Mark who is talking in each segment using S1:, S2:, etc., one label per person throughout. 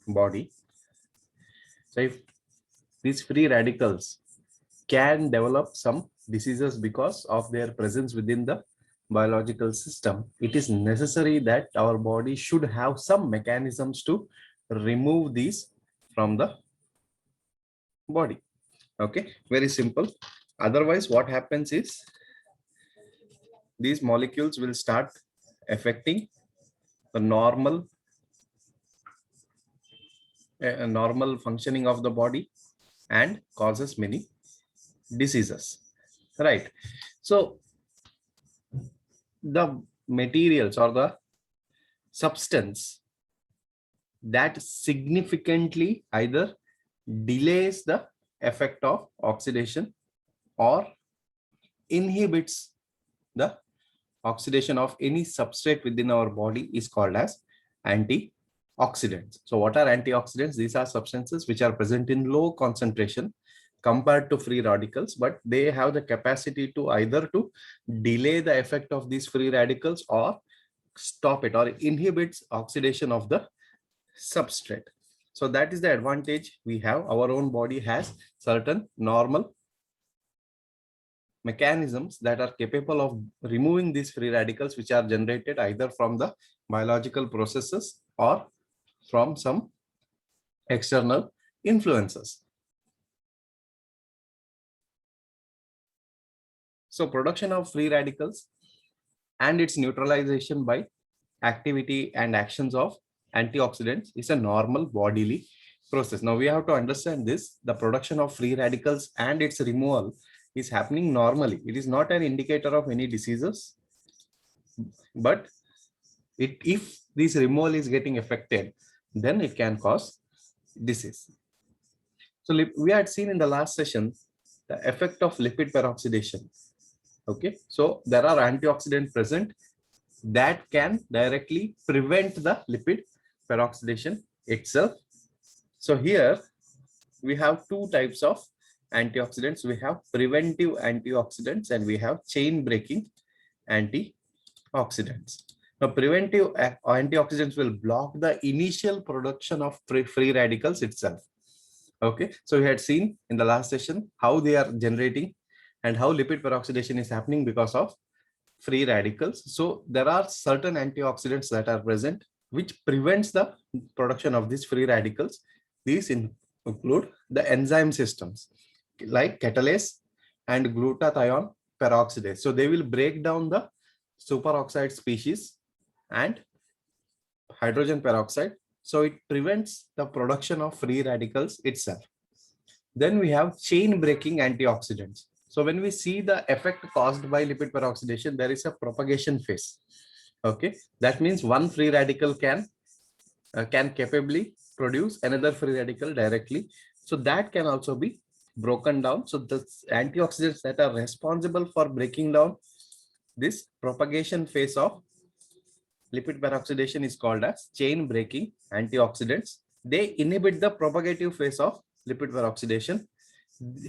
S1: body. So if these free radicals can develop some diseases because of their presence within the biological system, it is necessary that our body should have some mechanisms to remove these from the body. Okay, very simple. Otherwise, what happens is these molecules will start affecting the normal functioning of the body and causes many diseases, right? So the materials or the substance that significantly either delays the effect of oxidation or inhibits the oxidation of any substrate within our body is called as antioxidants. So what are antioxidants? These are substances which are present in low concentration compared to free radicals, but they have the capacity to either to delay the effect of these free radicals or stop it or inhibits oxidation of the substrate. So that is the advantage we have. Our own body has certain normal mechanisms that are capable of removing these free radicals, which are generated either from the biological processes or from some external influences. So production of free radicals and its neutralization by activity and actions of antioxidants is a normal bodily process. Now we have to understand this. The production of free radicals and its removal is happening normally. It is not an indicator of any diseases, but if this removal is getting affected, then it can cause disease. So we had seen in the last session the effect of lipid peroxidation. Okay, so there are antioxidants present that can directly prevent the lipid peroxidation itself. So here we have two types of antioxidants. We have preventive antioxidants and we have chain breaking antioxidants. Now preventive antioxidants will block the initial production of free radicals itself. Okay, so we had seen in the last session how they are generating and how lipid peroxidation is happening because of free radicals. So there are certain antioxidants that are present which prevents the production of these free radicals. These include the enzyme systems like catalase and glutathione peroxidase. So they will break down the superoxide species and hydrogen peroxide. So it prevents the production of free radicals itself. Then we have chain breaking antioxidants. So when we see the effect caused by lipid peroxidation, there is a propagation phase. Okay, that means one free radical can capably produce another free radical directly. So that can also be broken down. So the antioxidants that are responsible for breaking down this propagation phase of lipid peroxidation is called as chain breaking antioxidants. They inhibit the propagative phase of lipid peroxidation.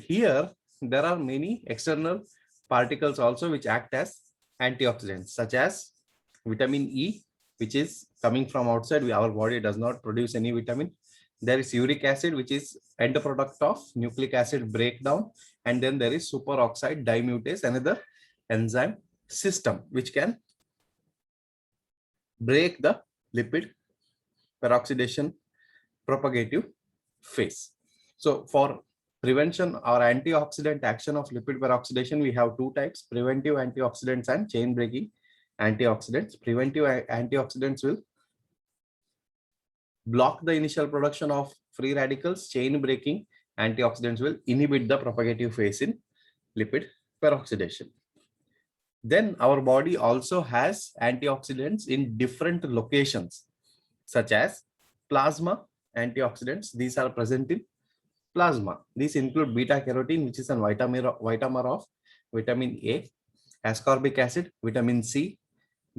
S1: Here there are many external particles also which act as antioxidants, such as vitamin E, which is coming from outside. Our body does not produce any vitamin. There is uric acid, which is end product of nucleic acid breakdown, and then there is superoxide dimutase, another enzyme system which can break the lipid peroxidation propagative phase. So for prevention or antioxidant action of lipid peroxidation, we have two types: preventive antioxidants and chain breaking antioxidants. Preventive antioxidants will block the initial production of free radicals. Chain breaking antioxidants will inhibit the propagative phase in lipid peroxidation. Then our body also has antioxidants in different locations, such as plasma antioxidants. These are present in plasma. These include beta carotene, which is a vitamer of vitamin A, ascorbic acid, vitamin C,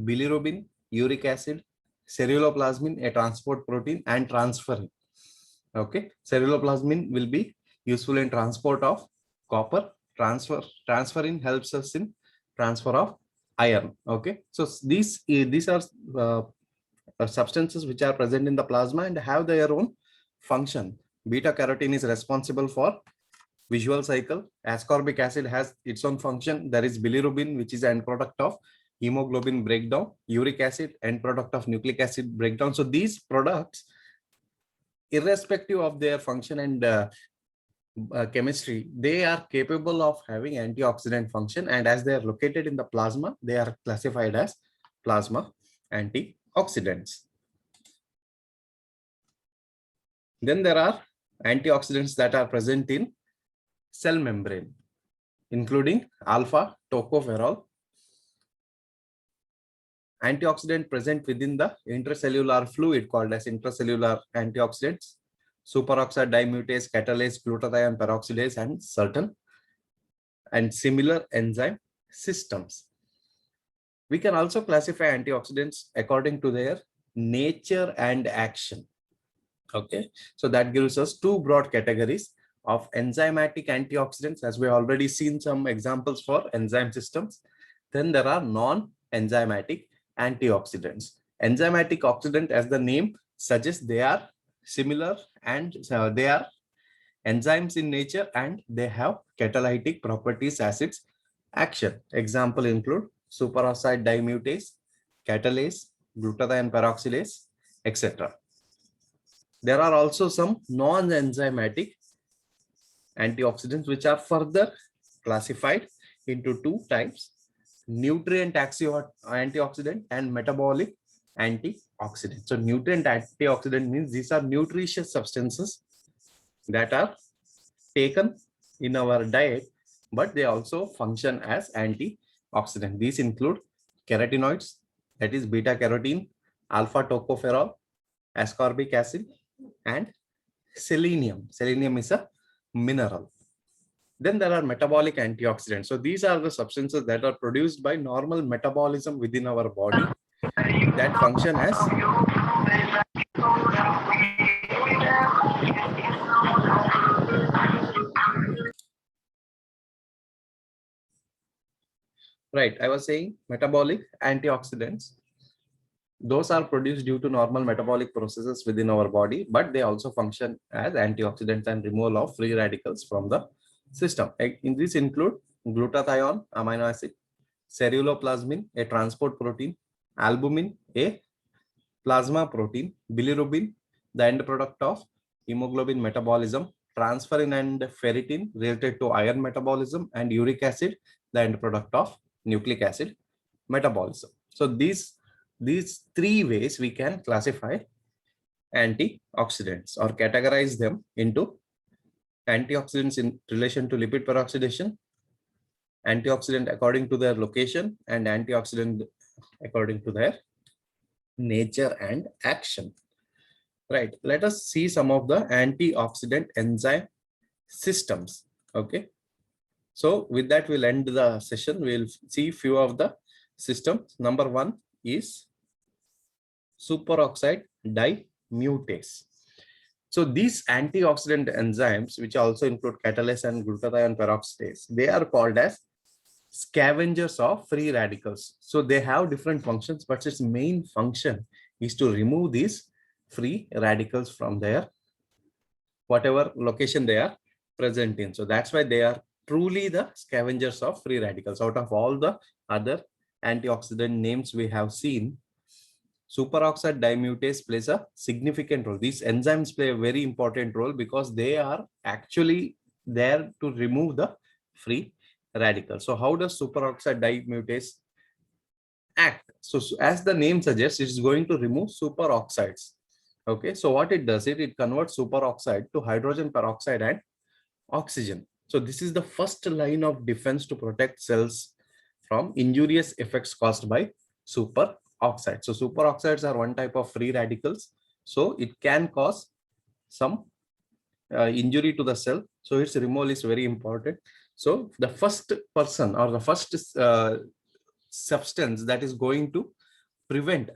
S1: bilirubin, uric acid, ceruloplasmin, a transport protein, and transferrin. Okay, ceruloplasmin will be useful in transport of copper. Transferrin helps us in transfer of iron. Okay, so these are substances which are present in the plasma and have their own function. Beta carotene is responsible for visual cycle. Ascorbic acid has its own function. There is bilirubin, which is an end product of hemoglobin breakdown. Uric acid, end product of nucleic acid breakdown. So these products, irrespective of their function and chemistry, they are capable of having antioxidant function, and as they are located in the plasma, they are classified as plasma antioxidants. Then there are antioxidants that are present in cell membrane, including alpha tocopherol. Antioxidant present within the intracellular fluid called as intracellular antioxidants, superoxide dimutase, catalase, glutathione peroxidase, and certain and similar enzyme systems. We can also classify antioxidants according to their nature and action. Okay, so that gives us two broad categories of enzymatic antioxidants, as we have already seen some examples for enzyme systems. Then there are non-enzymatic antioxidants. Enzymatic oxidant, as the name suggests, they are similar and they are enzymes in nature and they have catalytic properties as its action. Example include superoxide dimutase, catalase, glutathione peroxidase, etc. There are also some non-enzymatic antioxidants which are further classified into two types: nutrient antioxidant and metabolic antioxidant. So nutrient antioxidant means these are nutritious substances that are taken in our diet, but they also function as antioxidant. These include carotenoids, that is beta carotene, alpha tocopherol, ascorbic acid, and selenium. Selenium is a mineral. Then there are metabolic antioxidants. So these are the substances that are produced by normal metabolism within our body that function as right. I was saying metabolic antioxidants. Those are produced due to normal metabolic processes within our body, but they also function as antioxidants and removal of free radicals from the system. In this include glutathione amino acid, ceruloplasmin, a transport protein, albumin, a plasma protein, bilirubin, the end product of hemoglobin metabolism, transferrin and ferritin related to iron metabolism, and uric acid, the end product of nucleic acid metabolism. So these three ways we can classify antioxidants or categorize them into antioxidants in relation to lipid peroxidation, antioxidant according to their location, and antioxidant according to their nature and action. Right, let us see some of the antioxidant enzyme systems. Okay, so with that we'll end the session. We'll see few of the systems. Number one is superoxide dimutase. So these antioxidant enzymes, which also include catalase and glutathione peroxidase, they are called as scavengers of free radicals. So they have different functions, but its main function is to remove these free radicals from their whatever location they are present in. So that's why they are truly the scavengers of free radicals. Out of all the other antioxidant names we have seen, superoxide dimutase plays a significant role. These enzymes play a very important role because they are actually there to remove the free radicals. So how does superoxide dimutase act? So as the name suggests, it is going to remove superoxides. Okay, so what it does, it converts superoxide to hydrogen peroxide and oxygen. So this is the first line of defense to protect cells from injurious effects caused by superoxides. So superoxides are one type of free radicals. So it can cause some injury to the cell. So its removal is very important. So the first person or the first substance that is going to prevent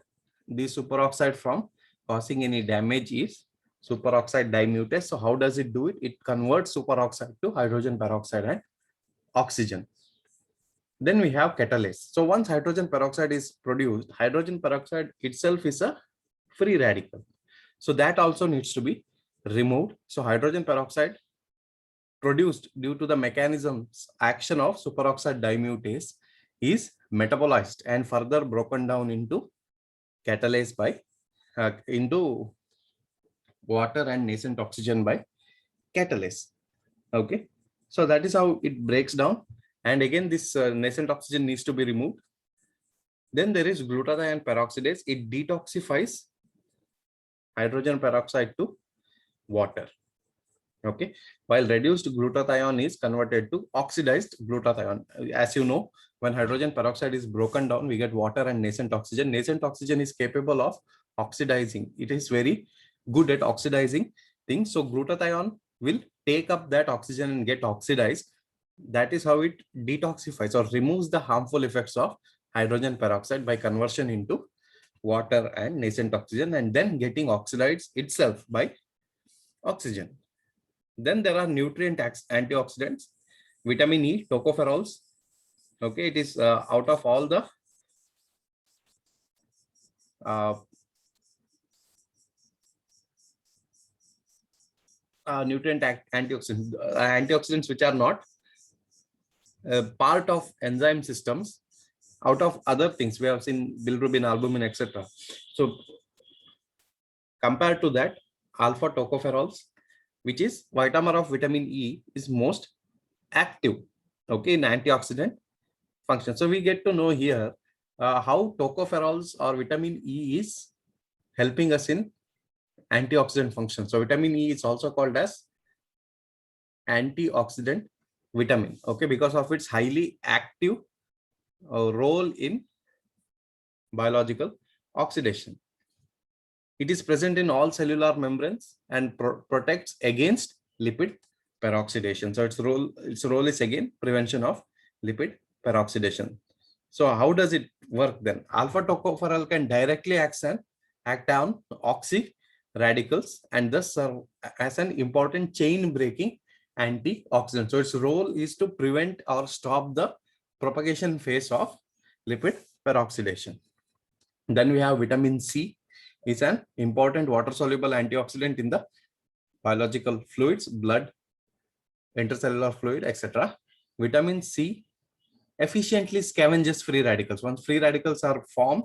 S1: the superoxide from causing any damage is superoxide dimutase. So how does it do it? It converts superoxide to hydrogen peroxide and oxygen. Then we have catalase. So once hydrogen peroxide is produced, hydrogen peroxide itself is a free radical. So that also needs to be removed. So hydrogen peroxide produced due to the mechanisms action of superoxide dimutase is metabolized and further broken down into catalase by into water and nascent oxygen by catalase. Okay, so that is how it breaks down. And again, this nascent oxygen needs to be removed. Then there is glutathione peroxidase. It detoxifies hydrogen peroxide to water. Okay, while reduced glutathione is converted to oxidized glutathione. As you know, when hydrogen peroxide is broken down, we get water and nascent oxygen. Nascent oxygen is capable of oxidizing. It is very good at oxidizing things. So glutathione will take up that oxygen and get oxidized. That is how it detoxifies or removes the harmful effects of hydrogen peroxide by conversion into water and nascent oxygen, and then getting oxidized itself by oxygen. Then there are nutrient antioxidants, vitamin E, tocopherols. Okay, it is out of all the nutrient antioxidants which are not part of enzyme systems. Out of other things, we have seen bilirubin, albumin, etc. So compared to that, alpha tocopherols, which is vitamer of vitamin E, is most active, okay, in antioxidant function. So we get to know here how tocopherols or vitamin E is helping us in antioxidant function. So vitamin E is also called as antioxidant vitamin, okay, because of its highly active role in biological oxidation. It is present in all cellular membranes and protects against lipid peroxidation. So its role is again prevention of lipid peroxidation. So how does it work then? Alpha tocopherol can directly act on oxy radicals and thus serve as an important chain breaking antioxidant. So its role is to prevent or stop the propagation phase of lipid peroxidation. Then we have vitamin C. Is an important water soluble antioxidant in the biological fluids, blood, intercellular fluid, etc. Vitamin C efficiently scavenges free radicals. Once free radicals are formed,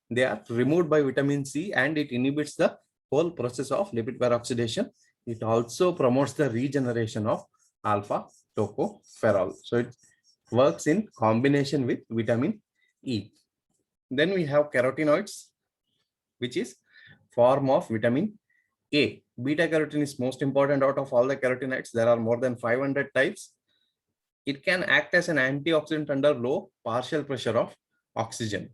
S1: they are removed by vitamin C and it inhibits the whole process of lipid peroxidation. It also promotes the regeneration of alpha tocopherol. So it works in combination with vitamin E. Then we have carotenoids, which is form of vitamin A. Beta carotene is most important out of all the carotenoids. There are more than 500 types. It can act as an antioxidant under low partial pressure of oxygen.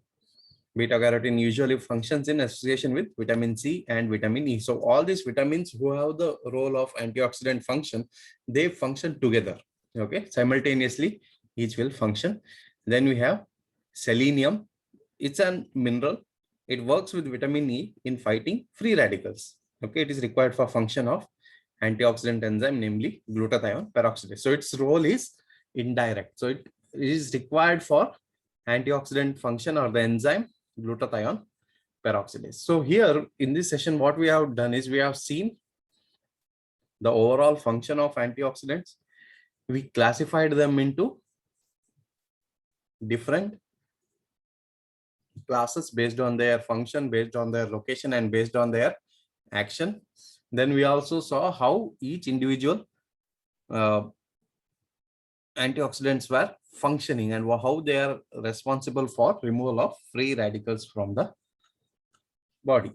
S1: Beta carotene usually functions in association with vitamin C and vitamin E. So all these vitamins who have the role of antioxidant function, they function together. Okay, simultaneously, each will function. Then we have selenium. It's a mineral. It works with vitamin E in fighting free radicals. Okay, it is required for function of antioxidant enzyme, namely glutathione peroxidase. So its role is indirect. So it is required for antioxidant function or the enzyme glutathione peroxidase. So here in this session, what we have done is we have seen the overall function of antioxidants. We classified them into different classes based on their function, based on their location, and based on their action. Then we also saw how each individual antioxidants were functioning and how they are responsible for removal of free radicals from the body.